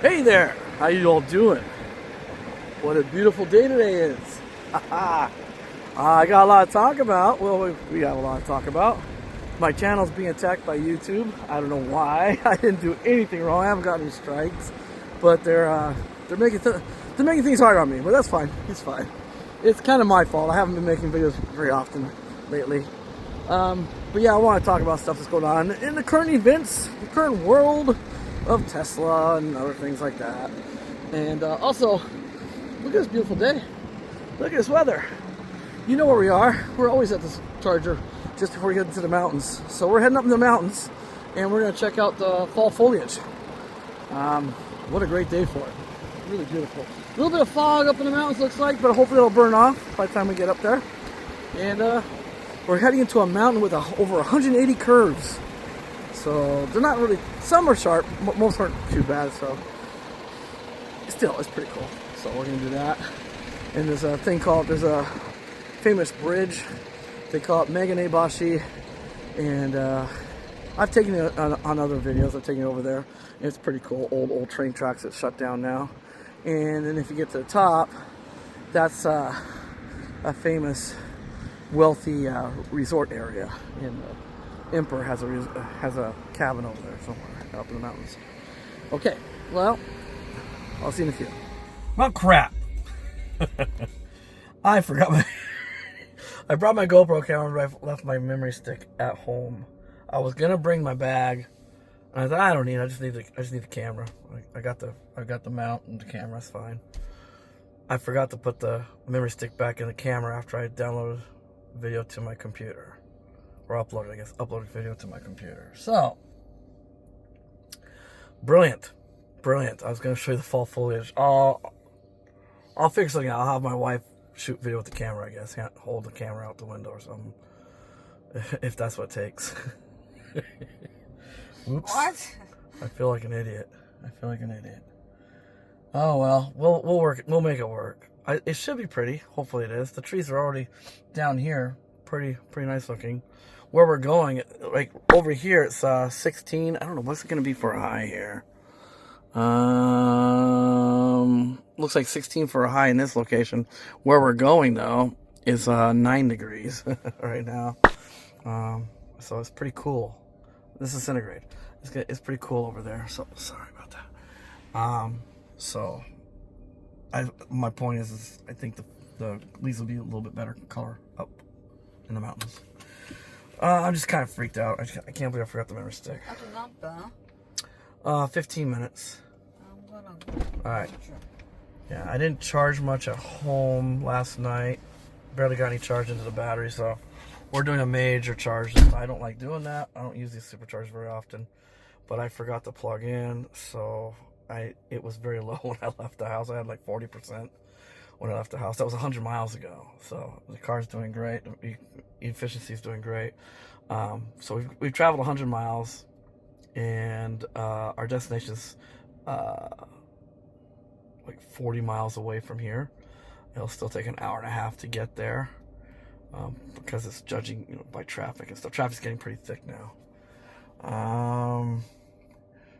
Hey there, how you all doing? What a beautiful day today is. I got a lot to talk about. Well, we got a lot to talk about. My channel's being attacked by YouTube. I don't know why. I didn't do anything wrong. I haven't gotten any strikes, but they're making things hard on me. But that's fine. It's fine. It's kind of my fault. I haven't been making videos very often lately. But yeah, I want to talk about stuff that's going on in the current events, the current world of Tesla and other things like that. And also, look at this beautiful day. Look at this weather. You know where we are. We're always at this charger just before we get into the mountains. So we're heading up in the mountains and we're going to check out the fall foliage. What a great day for it. Really beautiful. A little bit of fog up in the mountains looks like, but hopefully it'll burn off by the time we get up there. And we're heading into a mountain with over 180 curves. So they're not really, some are sharp, most aren't too bad, so still, it's pretty cool. So we're gonna do that. And there's a thing called, there's a famous bridge, they call it Meganebashi, and I've taken it on other videos, I've taken it over there. It's pretty cool, old train tracks that shut down now. And then if you get to the top, that's a famous, wealthy resort area in Emperor has a cabin over there somewhere up in the mountains. Okay, well, I'll see you in a few. Well, crap. I forgot I brought my GoPro camera, but I left my memory stick at home. I was gonna bring my bag, and I thought I don't need it. I just need the camera. I got the mount and the camera. That's fine. I forgot to put the memory stick back in the camera after I downloaded video to my computer. Or uploaded video to my computer. So, brilliant. I was going to show you the fall foliage. I'll figure something out. I'll have my wife shoot video with the camera, I guess. Can't hold the camera out the window or something. If that's what it takes. Oops. What? I feel like an idiot. Oh well, we'll work. We'll make it work. It should be pretty. Hopefully it is. The trees are already down here. Pretty nice looking. Where we're going, like over here, it's 16. I don't know what's it gonna be for a high here. Looks like 16 for a high in this location. Where we're going though is 9 degrees right now. So it's pretty cool. This is centigrade. It's pretty cool over there. So sorry about that. So my point is I think the leaves will be a little bit better color up in the mountains. I'm just kind of freaked out. I can't believe I forgot the memory stick. 15 minutes. Alright. Yeah, I didn't charge much at home last night. Barely got any charge into the battery, so we're doing a major charge. I don't like doing that. I don't use these superchargers very often. But I forgot to plug in, so it was very low when I left the house. I had like 40% when I left the house. That was 100 miles ago. So the car's doing great. The efficiency is doing great. So we've traveled 100 miles, and our destination is like 40 miles away from here. It'll still take an hour and a half to get there because it's judging by traffic and stuff. Traffic's getting pretty thick now.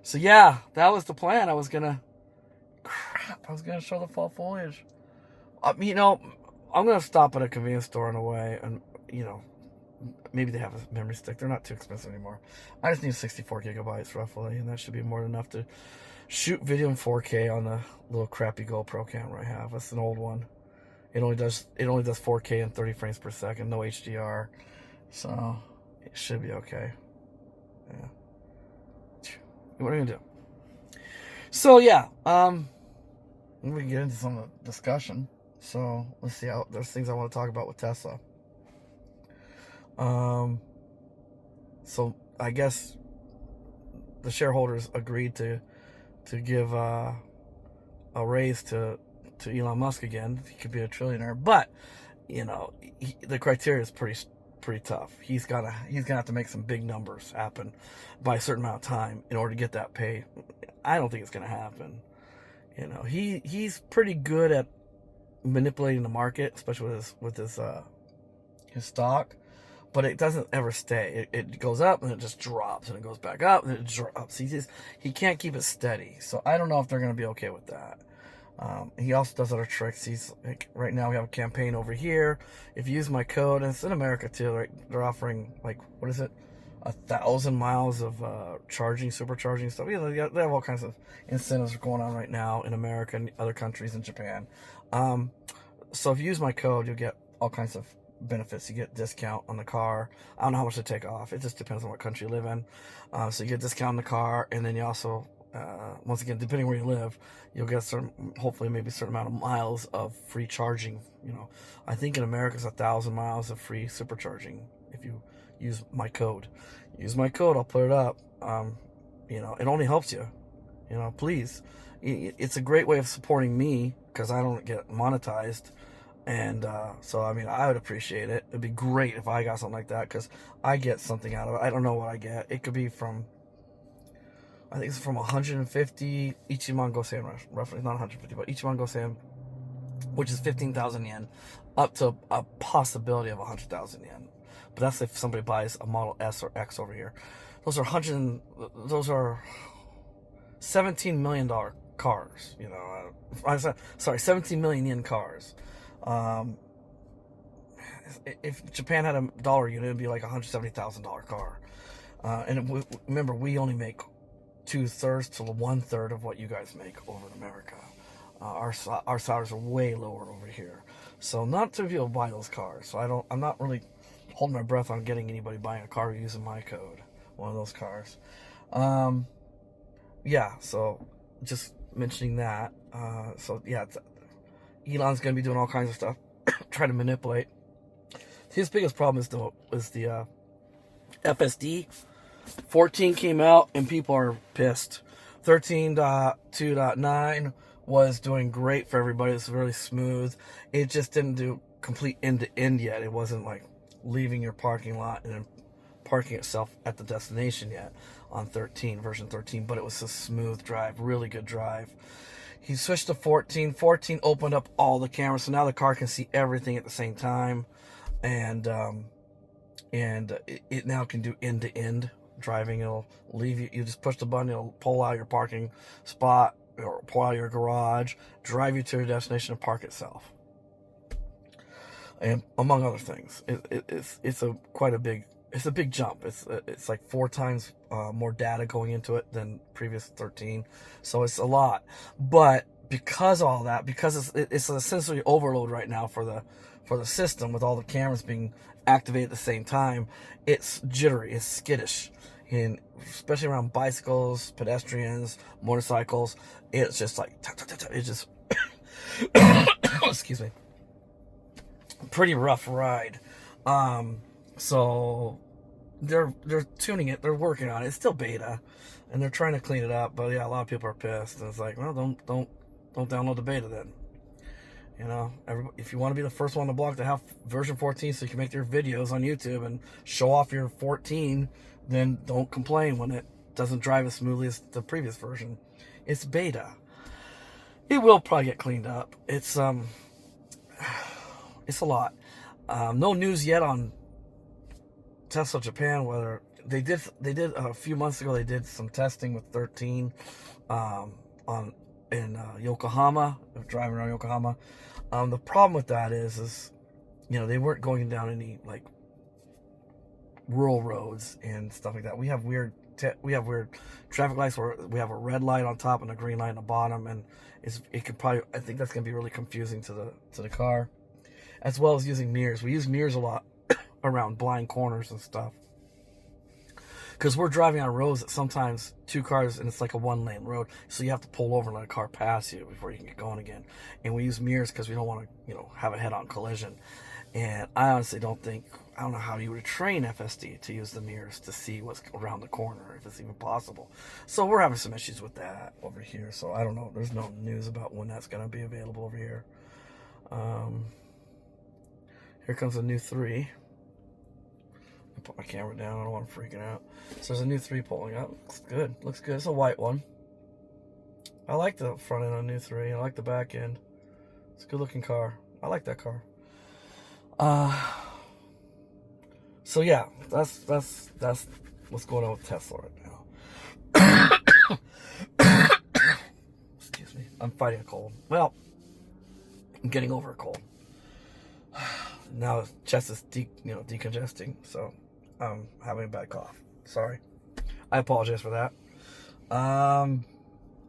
So yeah, that was the plan. I was gonna show the fall foliage. I'm gonna stop at a convenience store on the way, and maybe they have a memory stick. They're not too expensive anymore. I just need 64 gigabytes roughly, and that should be more than enough to shoot video in 4K on the little crappy GoPro camera I have. That's an old one. It only does 4K and 30 frames per second, no HDR, so it should be okay. Yeah. What are you gonna do? So yeah, we can get into some of the discussion. So let's see how there's things I want to talk about with Tesla. So I guess the shareholders agreed to give a raise to Elon Musk again. He could be a trillionaire, but the criteria is pretty tough. He's gonna have to make some big numbers happen by a certain amount of time in order to get that pay. I don't think it's gonna happen. He's pretty good at manipulating the market, especially with his stock. but it doesn't ever stay. It goes up and it just drops, and it goes back up and it drops. He can't keep it steady. So I don't know if they're going to be okay with that. He also does other tricks. He's like, right now we have a campaign over here. If you use my code, and it's in America too, right? They're offering, like, what is it? 1,000 miles of supercharging stuff. They have all kinds of incentives going on right now in America and other countries in Japan. So if you use my code, you'll get all kinds of benefits. You get discount on the car. I don't know how much to take off. It just depends on what country you live in. So you get discount on the car, and then you also, once again, depending where you live, you'll get hopefully maybe a certain amount of miles of free charging. I think in America it's 1,000 miles of free supercharging if you use my code. Use my code, I'll put it up. It only helps you. Please. It's a great way of supporting me because I don't get monetized. And so, I would appreciate it. It'd be great if I got something like that because I get something out of it. I don't know what I get. It could be I think it's from 150 Ichiman Gosen, roughly, not 150, but Ichiman Gosen, which is 15,000 yen, up to a possibility of 100,000 yen. But that's if somebody buys a Model S or X over here. Those are $17 million cars. Sorry, 17 million yen cars. If Japan had a dollar unit, it'd be like $170,000 car. And remember, we only make 2/3 to 1/3 of what you guys make over in America. Our salaries are way lower over here. So not to be able to buy those cars. So I'm not really holding my breath on getting anybody buying a car using my code, one of those cars. So just mentioning that. Elon's going to be doing all kinds of stuff, trying to manipulate. His biggest problem is the FSD. 14 came out and people are pissed. 13.2.9 was doing great for everybody. It's really smooth. It just didn't do complete end-to-end yet. It wasn't like leaving your parking lot and then parking itself at the destination yet on version 13, but it was a smooth drive, really good drive. He switched to 14. 14 opened up all the cameras, so now the car can see everything at the same time, and it now can do end-to-end driving. It'll leave you just push the button, it'll pull out your parking spot or pull out your garage, drive you to your destination, and park itself. And among other things, it's a big jump. It's like 4 times more data going into it than previous 13, so it's a lot. But because of all that, because it's a sensory overload right now for the system with all the cameras being activated at the same time, it's jittery, it's skittish, and especially around bicycles, pedestrians, motorcycles, it's just like it's just excuse me, pretty rough ride. So they're tuning it, they're working on it. It's still beta, and they're trying to clean it up. But yeah, a lot of people are pissed, and it's like, well, don't download the beta then. If you want to be the first one on the block to have version 14 so you can make your videos on YouTube and show off your 14, then don't complain when it doesn't drive as smoothly as the previous version. It's beta. It will probably get cleaned up. It's a lot. No news yet on Tesla Japan, whether they did a few months ago. They did some testing with 13 in Yokohama, driving around Yokohama. The problem with that is they weren't going down any like rural roads and stuff like that. We have weird traffic lights where we have a red light on top and a green light on the bottom, and I think that's gonna be really confusing to the car, as well as using mirrors. We use mirrors a lot around blind corners and stuff, because we're driving on roads that sometimes 2 cars and it's like a 1-lane road, so you have to pull over and let a car pass you before you can get going again. And we use mirrors because we don't want to have a head-on collision. And I honestly don't know how you would train FSD to use the mirrors to see what's around the corner, if it's even possible. So we're having some issues with that over here. So I don't know. There's no news about when that's going to be available over here. Here comes a new 3. I put my camera down. I don't want to freak it out. So there's a new 3 pulling up. Looks good. It's a white one. I like the front end on new 3. I like the back end. It's a good looking car. I like that car. So yeah, that's what's going on with Tesla right now. Excuse me. I'm fighting a cold. Well, I'm getting over a cold. Now chest is decongesting, so I'm having a bad cough. Sorry. I apologize for that. I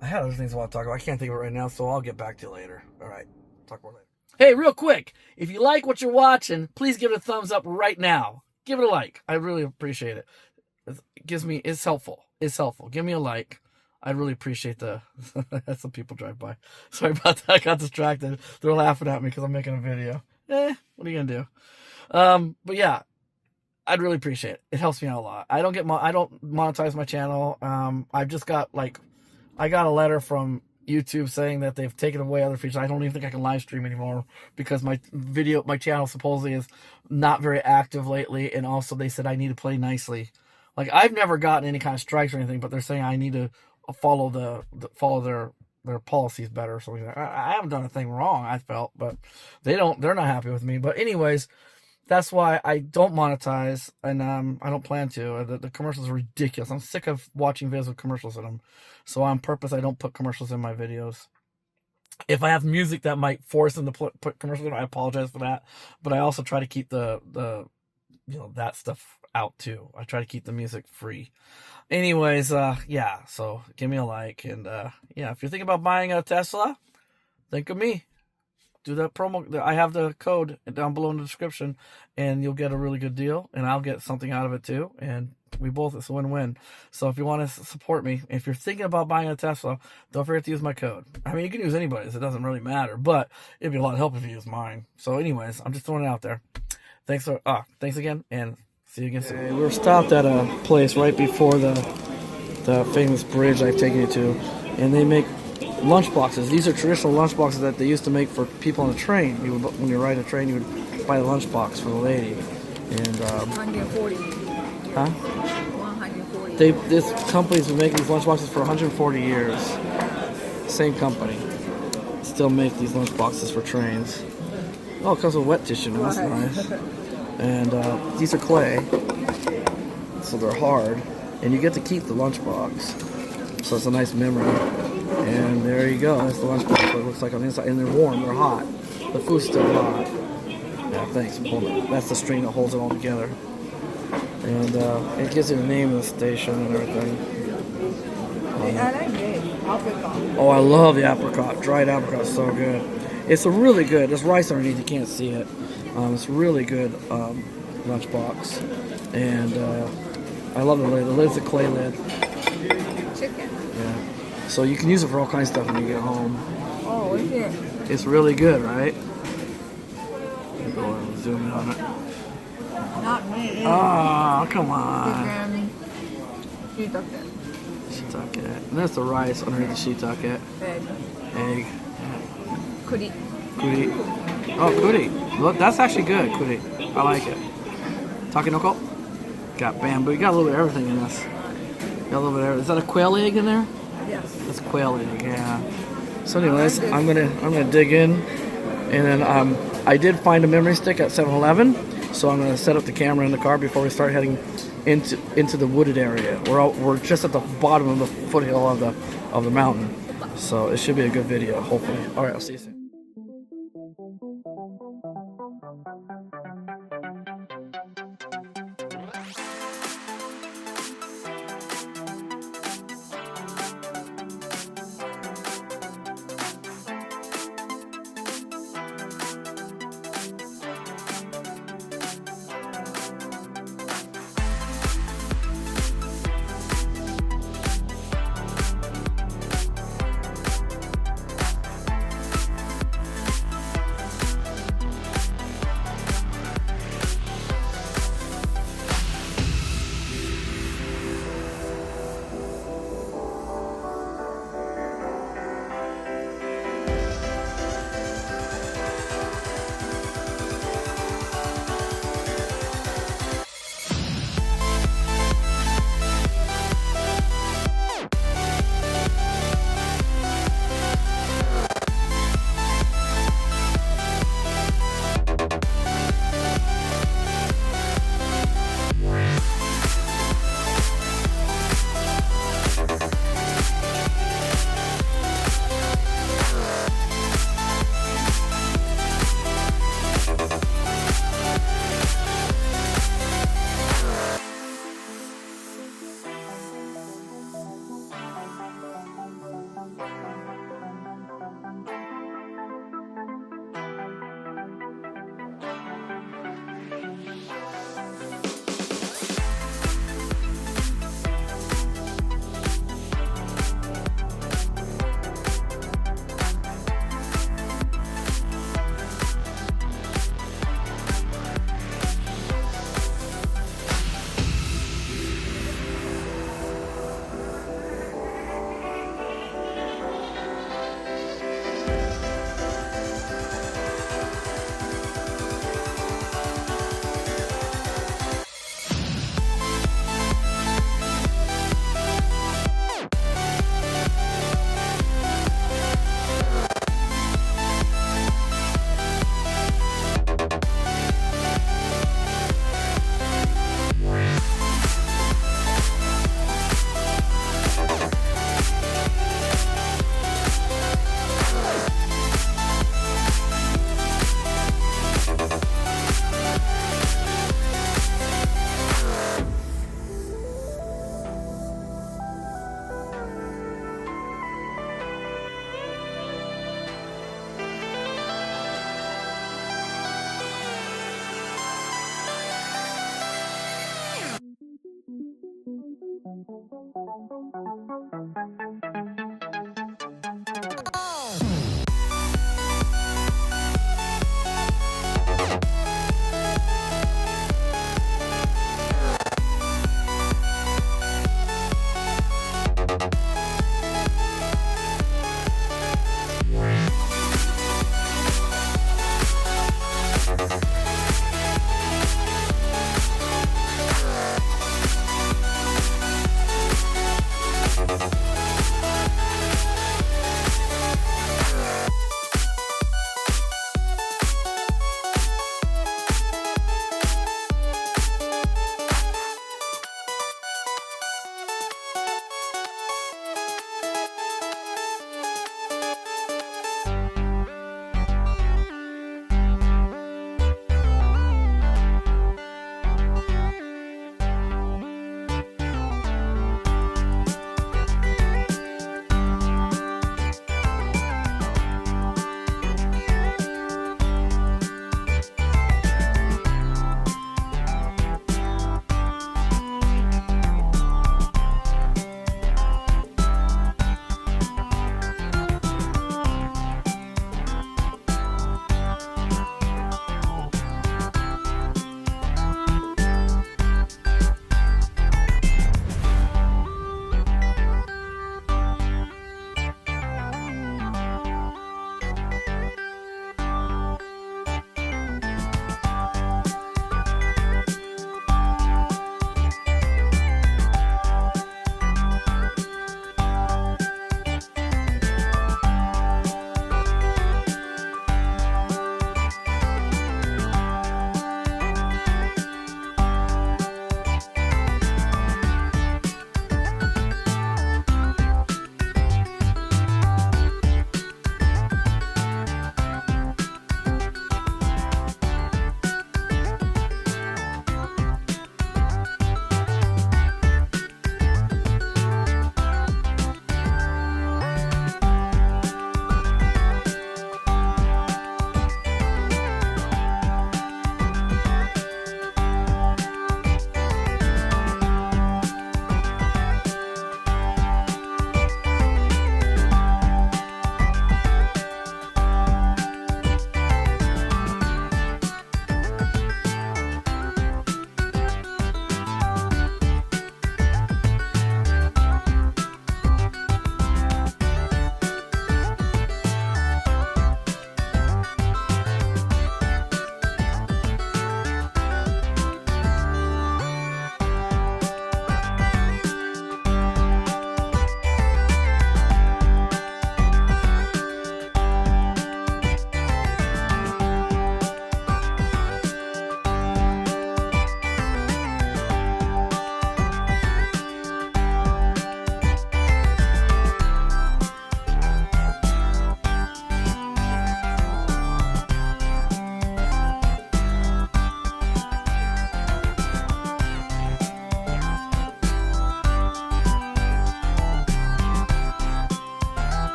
had other things I want to talk about. I can't think of it right now, so I'll get back to you later. All right. Talk more later. Hey, real quick, if you like what you're watching, please give it a thumbs up right now. Give it a like. I really appreciate it. It's helpful. It's helpful. Give me a like. I'd really appreciate that's some people drive by. Sorry about that. I got distracted. They're laughing at me because I'm making a video. What are you gonna do? But yeah, I'd really appreciate it. It helps me out a lot. I don't monetize my channel. I've just got I got a letter from YouTube saying that they've taken away other features. I don't even think I can live stream anymore because my channel supposedly is not very active lately, and also they said I need to play nicely. Like, I've never gotten any kind of strikes or anything, but they're saying I need to follow their policies better or something. I haven't done a thing wrong, I felt, but they're not happy with me. But anyways, that's why I don't monetize, and I don't plan to. The commercials are ridiculous. I'm sick of watching videos with commercials in them. So on purpose, I don't put commercials in my videos. If I have music that might force them to put commercials in, I apologize for that. But I also try to keep the that stuff out too. I try to keep the music free. Anyways, yeah, so give me a like, and yeah, if you're thinking about buying a Tesla, think of me. Do that promo. I have the code down below in the description, and you'll get a really good deal, and I'll get something out of it too, and it's a win-win. So if you want to support me, if you're thinking about buying a Tesla, don't forget to use my code. I mean, you can use anybody's. It doesn't really matter, but it'd be a lot of help if you use mine. So anyways, I'm just throwing it out there. Thanks again, and see you again soon. Okay, we were stopped at a place right before the famous bridge I've taken you to, and they make lunch boxes. These are traditional lunch boxes that they used to make for people on a train. When you ride a train, you would buy a lunch box for the lady. And 140. Huh? 140. This company's been making these lunch boxes for 140 years. Same company. Still make these lunch boxes for trains. Oh, it comes with wet tissue. That's nice. And these are clay, so they're hard. And you get to keep the lunch box. So it's a nice memory. And there you go. That's the lunch box. What it looks like on the inside. And they're warm. They're hot. The food's still hot. Yeah, thanks. Hold on. That's the string that holds it all together. And it gives you the name of the station and everything. I like this. Apricot. Oh, I love the apricot. Dried apricot is so good. It's a really good. There's rice underneath. You can't see it. It's a really good lunch box. And I love the lid. The lid's a clay lid. Chicken. Yeah. So you can use it for all kinds of stuff when you get home. Oh, is it? It's really good, right? Go and zoom in on it. Not me. Oh, come on. Chicken. Shiitake. And there's the rice underneath the shiitake. Egg. Kuri. Kuri. Oh, kuri. Look, that's actually good, kuri. I like it. Takenoko? Got bamboo. You got a little bit of everything in this. Got a little bit of everything. Is that a quail egg in there? Yes. That's quail egg, yeah. So anyways, I'm gonna dig in, and then I did find a memory stick at 7-Eleven, so I'm gonna set up the camera in the car before we start heading into the wooded area. We're just at the bottom of the foothill of the mountain, so it should be a good video, hopefully. All right, I'll see you soon.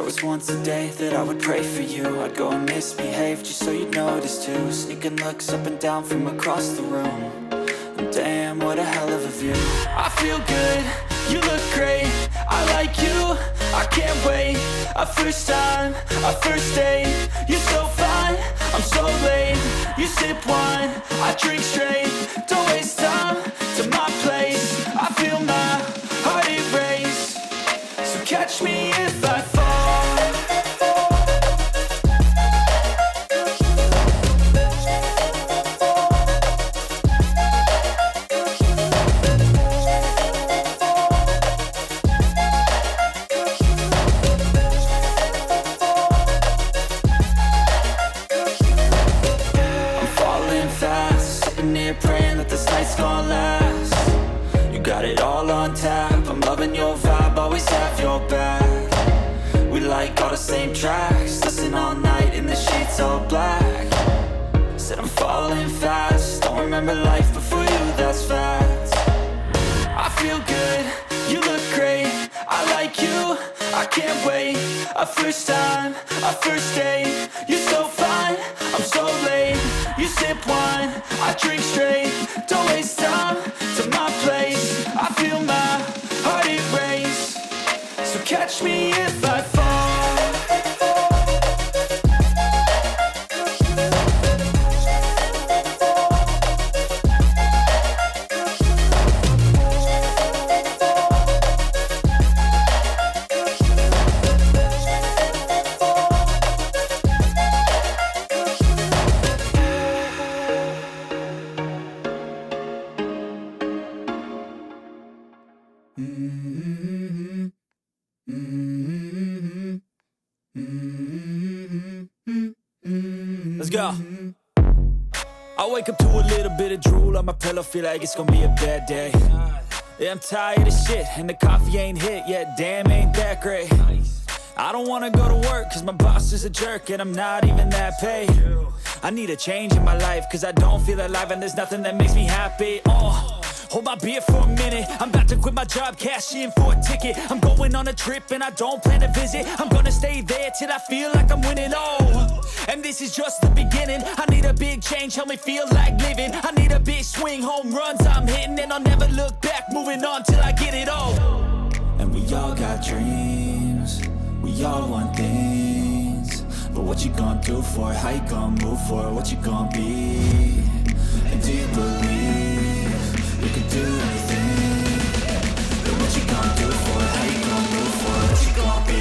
was once a day that I would pray for you. I'd go and misbehave just so you'd notice too. Sneaking looks up and down from across the room. And damn, what a hell of a view. I feel good, you look great, I like you, I can't wait. A first time, a first date, you're so fine, I'm so late. You sip wine, I drink straight, don't waste time to my place. I feel my heart erase, so catch me if I fall. Praying that this night's gonna last. You got it all on tap, I'm loving your vibe, always have your back. We like all the same tracks, listen all night in the sheets all black. Said I'm falling fast, don't remember life before you, that's facts. I feel good, you look great, I like you, I can't wait. A first time, a first date, you're so fine, I'm so late. You sip wine, I drink straight, don't waste time to my place. I feel my heart erase, so catch me if I fall. Let's go. I wake up to a little bit of drool on my pillow, feel like it's gonna be a bad day. Yeah, I'm tired of shit, and the coffee ain't hit yet, damn, ain't that great. I don't wanna go to work, cause my boss is a jerk, and I'm not even that paid. I need a change in my life, cause I don't feel alive, and there's nothing that makes me happy. Hold my beer for a minute, I'm about to quit my job, cash in for a ticket. I'm going on a trip and I don't plan to visit. I'm gonna stay there till I feel like I'm winning, and this is just the beginning. I need a big change, help me feel like living. I need a big swing, home runs I'm hitting, and I'll never look back, moving on till I get it all. And we all got dreams, we all want things, but what you gonna do for it? How you gonna move for it? What you gonna be? And do you believe you can do anything? But what you gonna do for it? How you gonna move for it? What you gonna be?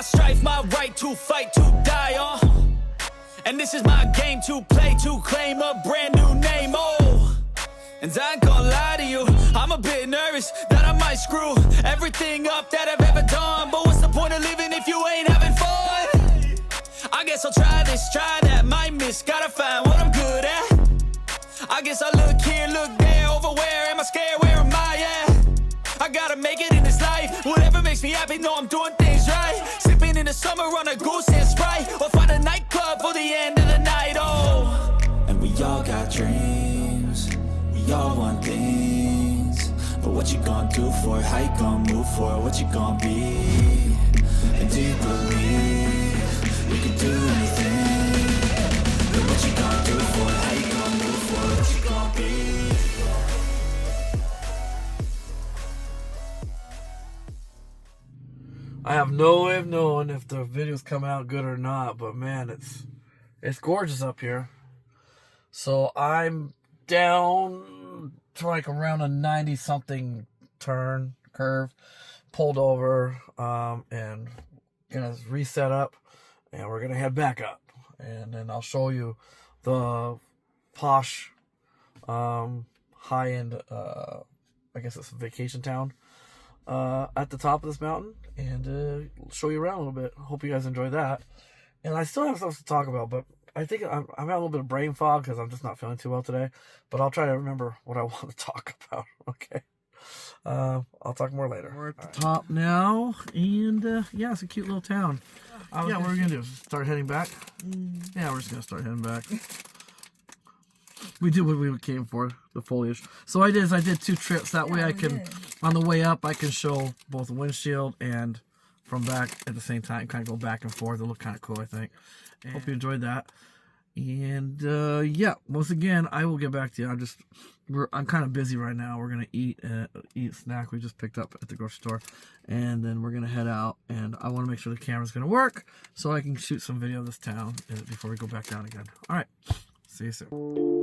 Strife, my right to fight, to die on. And this is my game to play, to claim a brand new name, And I ain't gonna lie to you, I'm a bit nervous that I might screw everything up that I've ever done. But what's the point of living if you ain't having fun? I guess I'll try this, try that, might miss, gotta find what I'm good at. I guess I look here, look there, over where am I scared, where am I at? I gotta make it in this life, whatever makes me happy, know I'm doing things right. Sipping in the summer on a goose and Sprite, or find a nightclub for the end of the night, And we all got dreams, we all want things, but what you gonna do for it? How you gonna move for it? What you gonna be? And do you believe you can do anything? But what you gonna do for it? How you gonna move for it? What you gonna be? I have no way of knowing if the videos come out good or not, but man, it's gorgeous up here. So I'm down to like around a 90-something curve, pulled over, and gonna reset up, and we're gonna head back up, and then I'll show you the posh, high-end, I guess it's a vacation town, at the top of this mountain, and show you around a little bit. Hope you guys enjoy that. And I still have stuff to talk about, but I think I'm having a little bit of brain fog because I'm just not feeling too well today. But I'll try to remember what I want to talk about. Okay. I'll talk more later. We're at the top now, and yeah, it's a cute little town. Yeah, what are we gonna do? Start heading back? Yeah, we're just gonna start heading back. We did what we came for, the foliage. So I did 2 trips. That way I can, on the way up, I can show both the windshield and from back at the same time. Kind of go back and forth. It'll look kind of cool, I think. And hope you enjoyed that. And yeah, once again, I will get back to you. I'm kind of busy right now. We're gonna eat a snack we just picked up at the grocery store, and then we're gonna head out. And I want to make sure the camera's gonna work so I can shoot some video of this town before we go back down again. All right, see you soon.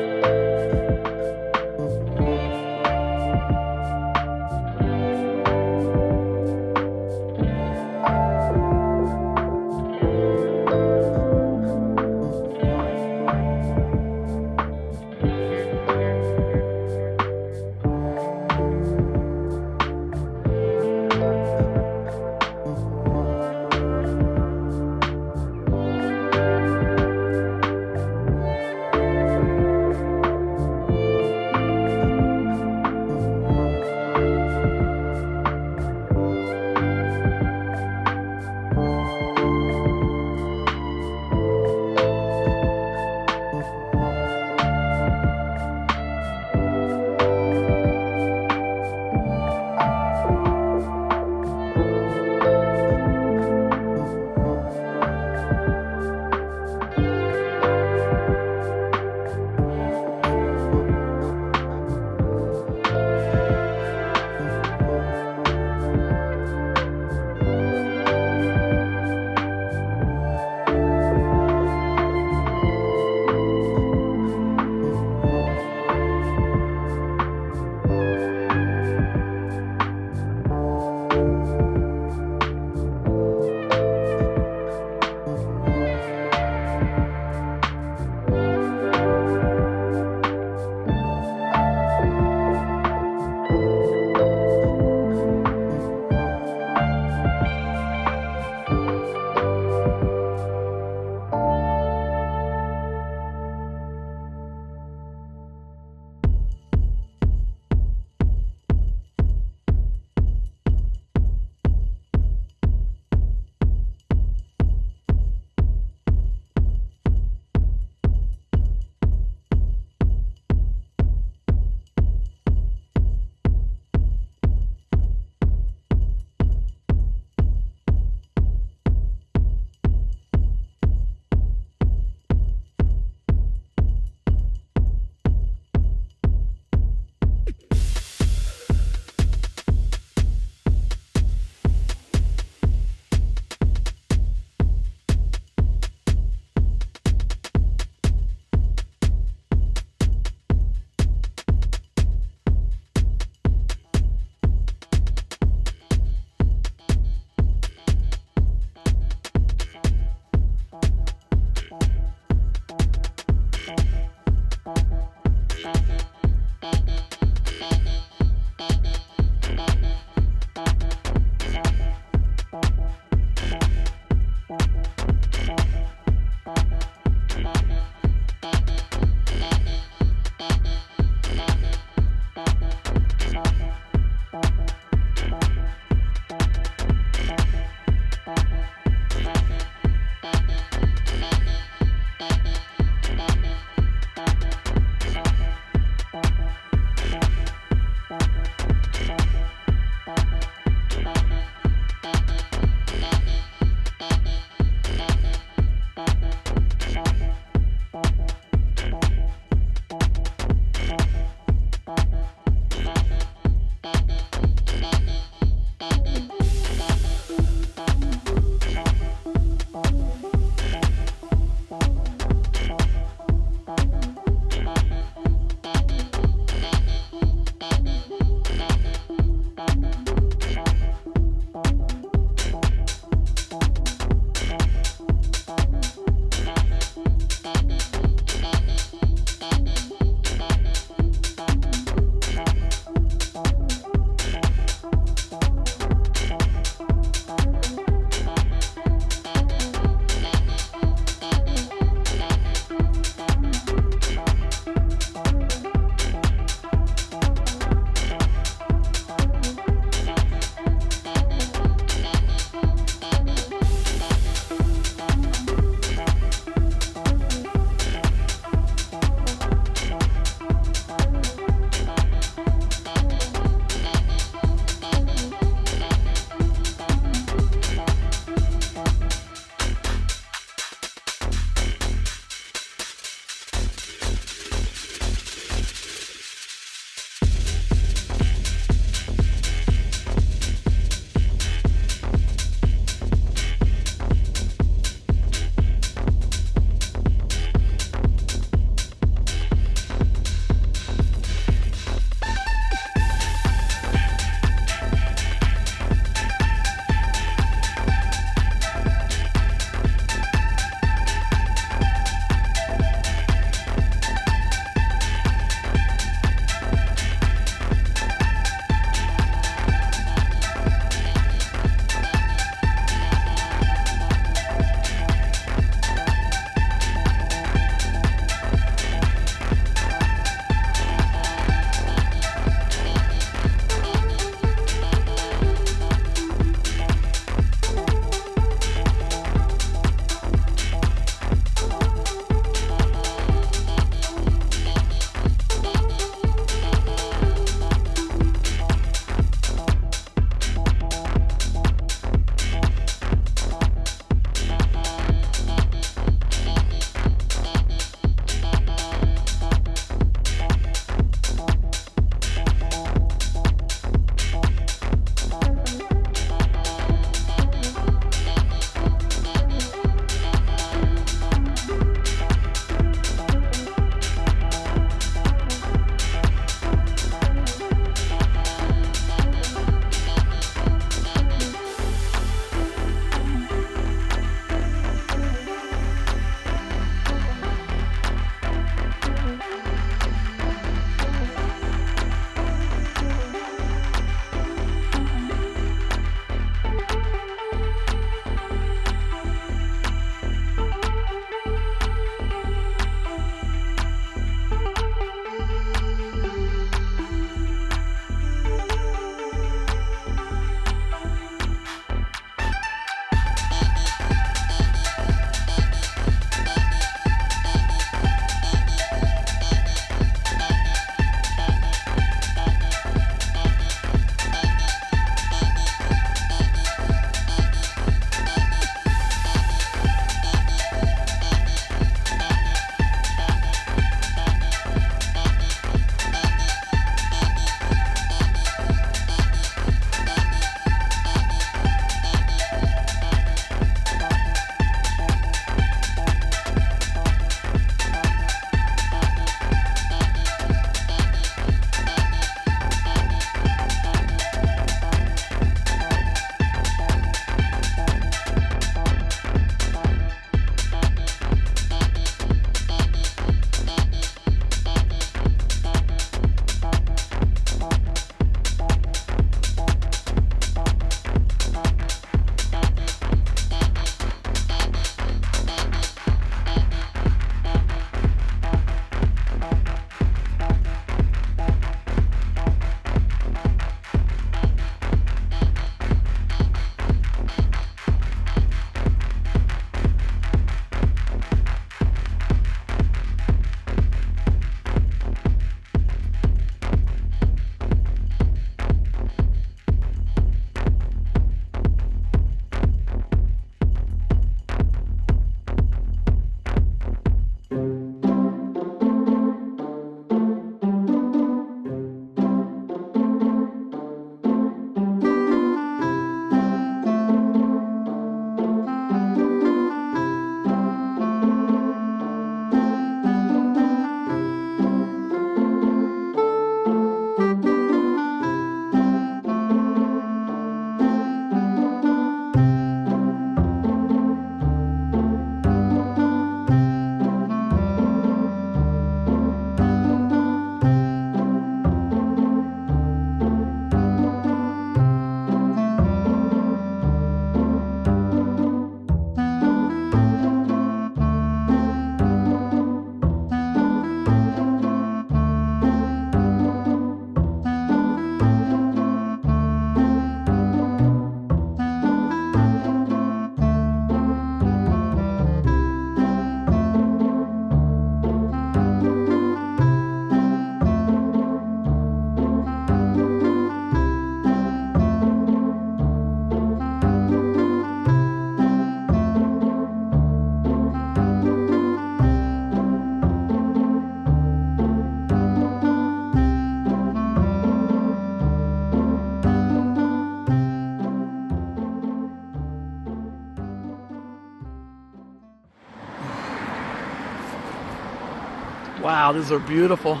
Wow, these are beautiful.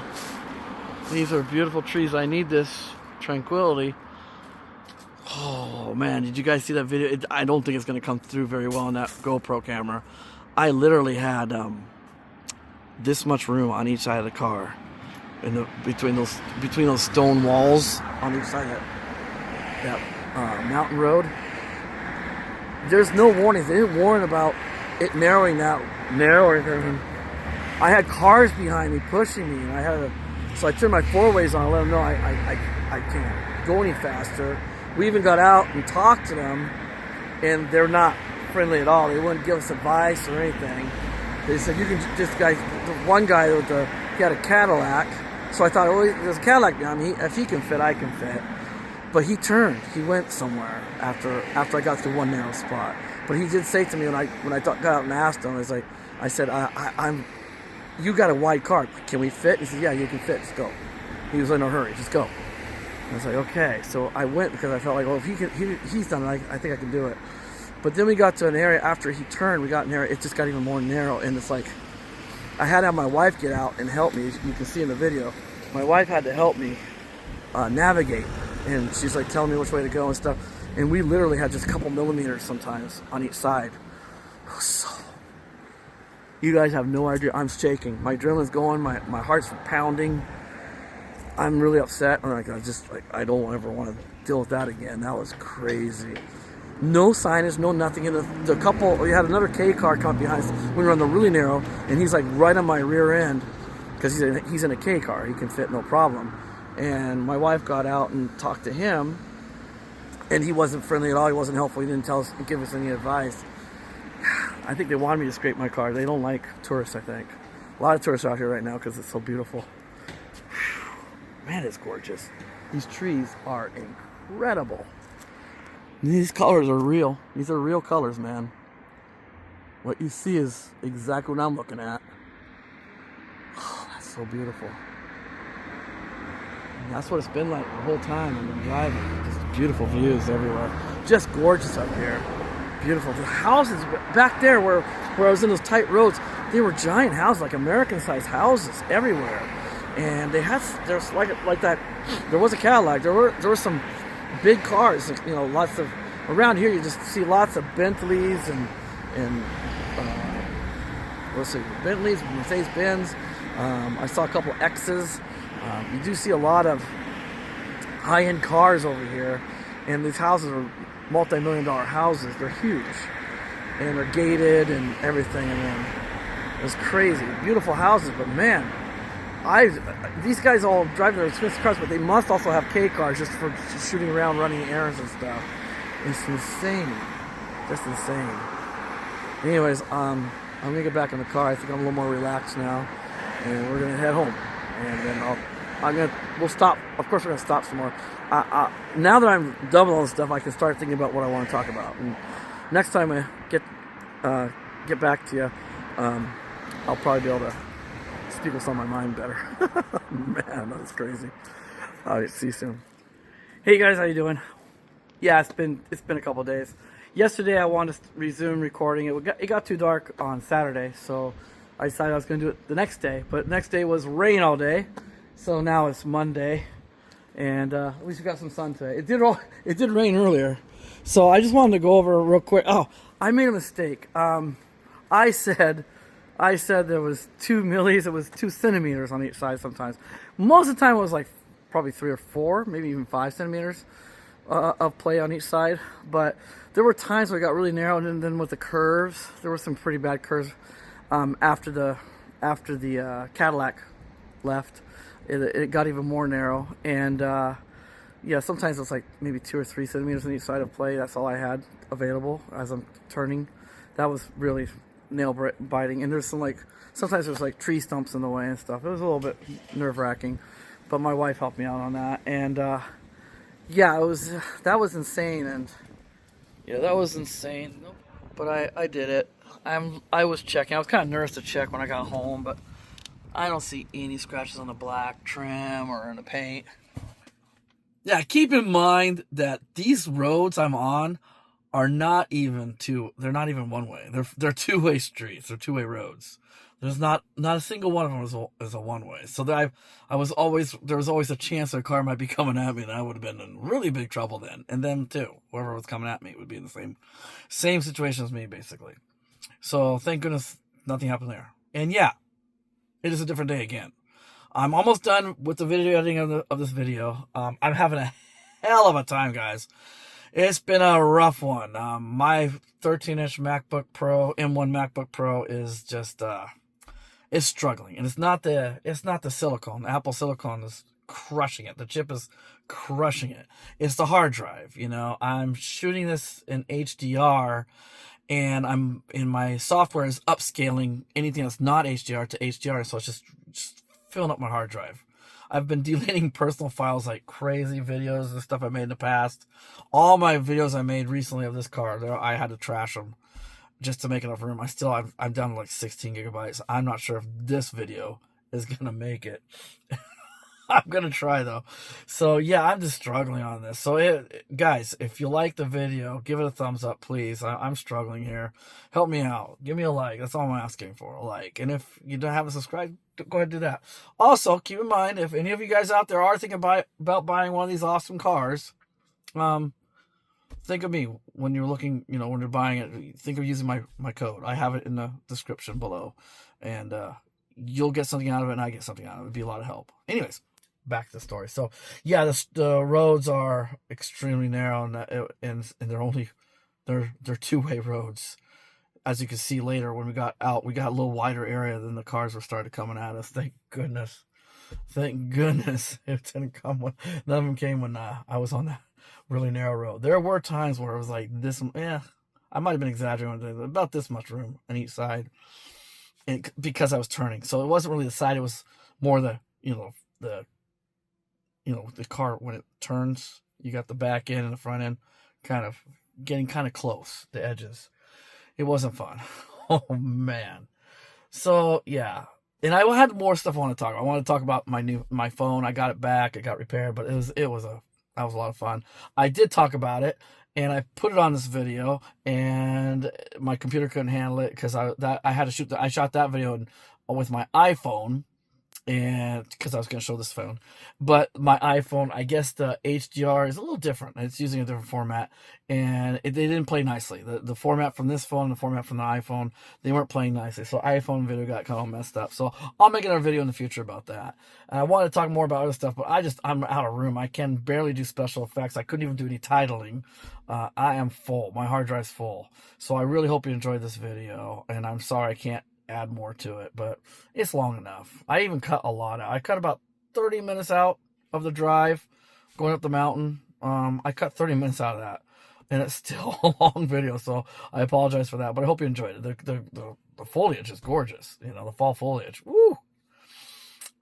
These are beautiful trees. I need this tranquility. Oh man, did you guys see that video? I don't think it's going to come through very well on that GoPro camera. I literally had this much room on each side of the car, between those stone walls on each side of that mountain road. There's no warnings. They didn't warn about it narrowing that narrow or anything. I had cars behind me pushing me, and so I turned my four-ways on and let them know I can't go any faster. We even got out and talked to them, and they're not friendly at all. They wouldn't give us advice or anything. They said, you can, this guy, the one guy, he had a Cadillac, so I thought, oh, there's a Cadillac behind me. If he can fit, I can fit. But he turned. He went somewhere after I got through one narrow spot. But he did say to me when I got out and asked him, I said, you got a wide car. Can we fit? He said, yeah, you can fit. Just go. He was in a hurry. Just go. I was like, okay. So I went because I felt like, well, if he's done it, I think I can do it. But then we got to an area after he turned. We got an area. It just got even more narrow, and it's like I had to have my wife get out and help me. As you can see in the video, my wife had to help me navigate, and she's like telling me which way to go and stuff. And we literally had just a couple millimeters sometimes on each side. So, you guys have no idea. I'm shaking. My adrenaline's going. My heart's pounding. I'm really upset. I don't ever want to deal with that again. That was crazy. No signage, no nothing. And the couple, we had another K car come behind us. We were on the really narrow, and he's like right on my rear end because he's in a K car. He can fit no problem. And my wife got out and talked to him, and he wasn't friendly at all. He wasn't helpful. He didn't give us any advice. I think they wanted me to scrape my car. They don't like tourists, I think. A lot of tourists are out here right now because it's so beautiful. Man, it's gorgeous. These trees are incredible. These colors are real. These are real colors, man. What you see is exactly what I'm looking at. Oh, that's so beautiful. And that's what it's been like the whole time I've been driving. Just beautiful views everywhere. Just gorgeous up here. Beautiful. The houses back there where I was in those tight roads, they were giant houses, like American-sized houses everywhere. And there's like that. There was a Cadillac. There were some big cars. Lots of around here. You just see lots of Bentleys and Bentleys, Mercedes-Benz. I saw a couple X's. You do see a lot of high-end cars over here, and these houses are multi-million-dollar houses. They're huge, and they're gated and everything. And it's crazy, beautiful houses. But man, these guys all drive their expensive cars, but they must also have K cars just for shooting around, running errands and stuff. It's insane, just insane. Anyways, I'm gonna get back in the car. I think I'm a little more relaxed now, and we're gonna head home. And then we'll stop. Of course, we're gonna stop some more. Now that I'm done with all this stuff, I can start thinking about what I want to talk about. And next time I get back to you, I'll probably be able to speak what's on my mind better. Man, that's crazy. All right, see you soon. Hey guys, how you doing? Yeah, it's been a couple days. Yesterday I wanted to resume recording. It got too dark on Saturday, so I decided I was going to do it the next day. But the next day was rain all day, so now it's Monday, and at least we got some sun today. It did rain earlier, so I just wanted to go over real quick. Oh, I made a mistake. I said there was 2 millis. It was 2 centimeters on each side sometimes. Most of the time it was like probably 3 or 4, maybe even 5 centimeters of play on each side. But there were times where it got really narrow, and then with the curves, there were some pretty bad curves after the Cadillac left. It got even more narrow, and yeah, sometimes it was like maybe 2 or 3 centimeters on each side of play. That's all I had available as I'm turning. That was really nail biting, and there's sometimes there's like tree stumps in the way and stuff. It was a little bit nerve-wracking, but my wife helped me out on that, and yeah, that was insane, and yeah, that was insane. But I did it. I was checking. I was kind of nervous to check when I got home, but I don't see any scratches on the black trim or in the paint. Yeah, keep in mind that these roads I'm on are not even they're not even one way. They're two-way streets. They're two-way roads. There's not a single one of them is a one way. So there was always a chance a car might be coming at me, and I would have been in really big trouble then. And them too. Whoever was coming at me would be in the same situation as me, basically. So thank goodness nothing happened there. And yeah, it is a different day again. I'm almost done with the video editing of this video. I'm having a hell of a time, guys. It's been a rough one. My 13-inch MacBook Pro, M1 MacBook Pro, is just it's struggling, and it's not the silicone. Apple silicone is crushing it. The chip is crushing it. It's the hard drive. You know, I'm shooting this in HDR, and I'm in my software is upscaling anything that's not HDR to HDR, so it's just filling up my hard drive. I've been deleting personal files like crazy, videos and stuff I made in the past. All my videos I made recently of this car, I had to trash them just to make enough room. I'm down to like 16 gigabytes. I'm not sure if this video is going to make it. I'm going to try though. So yeah, I'm just struggling on this. So guys, if you like the video, give it a thumbs up, please. I'm struggling here. Help me out. Give me a like. That's all I'm asking for, a like. And if you don't haven't subscribed, go ahead and do that. Also, keep in mind, if any of you guys out there are thinking about buying one of these awesome cars, think of me when you're looking, when you're buying it. Think of using my code. I have it in the description below. And you'll get something out of it, and I get something out of it. It'd be a lot of help. Anyways, back to the story. So yeah, the roads are extremely narrow, and they're two-way roads. As you can see later, when we got out, we got a little wider area than the cars were started coming at us. Thank goodness it didn't come when none of them came when I was on that really narrow road. There were times where it was like this. Yeah, I might have been exaggerating, about this much room on each side, and because I was turning. So it wasn't really the side; it was more the car when it turns. You got the back end and the front end kind of getting kind of close, the edges. It wasn't fun. Oh man. So yeah, and I had more stuff I want to talk about. I want to talk about my phone. I got it back. It got repaired, but that was a lot of fun. I did talk about it, and I put it on this video, and my computer couldn't handle it because I had to shoot. I shot that video with my iPhone. And because I was going to show this phone, but my iPhone, I guess the HDR is a little different. It's using a different format, and they didn't play nicely. The format from this phone, the format from the iPhone, they weren't playing nicely. So iPhone video got kind of messed up. So I'll make another video in the future about that. And I wanted to talk more about other stuff, but I'm out of room. I can barely do special effects. I couldn't even do any titling. I am full. My hard drive's full. So I really hope you enjoyed this video, and I'm sorry I can't add more to it, but it's long enough. I even cut a lot out. I cut about 30 minutes out of the drive going up the mountain. I cut 30 minutes out of that, and it's still a long video, so I apologize for that, but I hope you enjoyed it. The foliage is gorgeous. The fall foliage. Woo!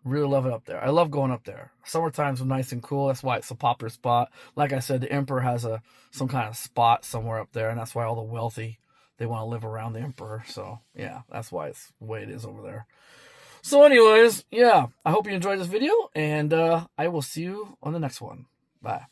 Really love it up there. I love going up there. Summertime's nice and cool. That's why it's a popular spot. Like I said, the emperor has some kind of spot somewhere up there, and that's why all the wealthy, they want to live around the emperor. So yeah, that's why it's the way it is over there. So anyways, yeah, I hope you enjoyed this video, and I will see you on the next one. Bye.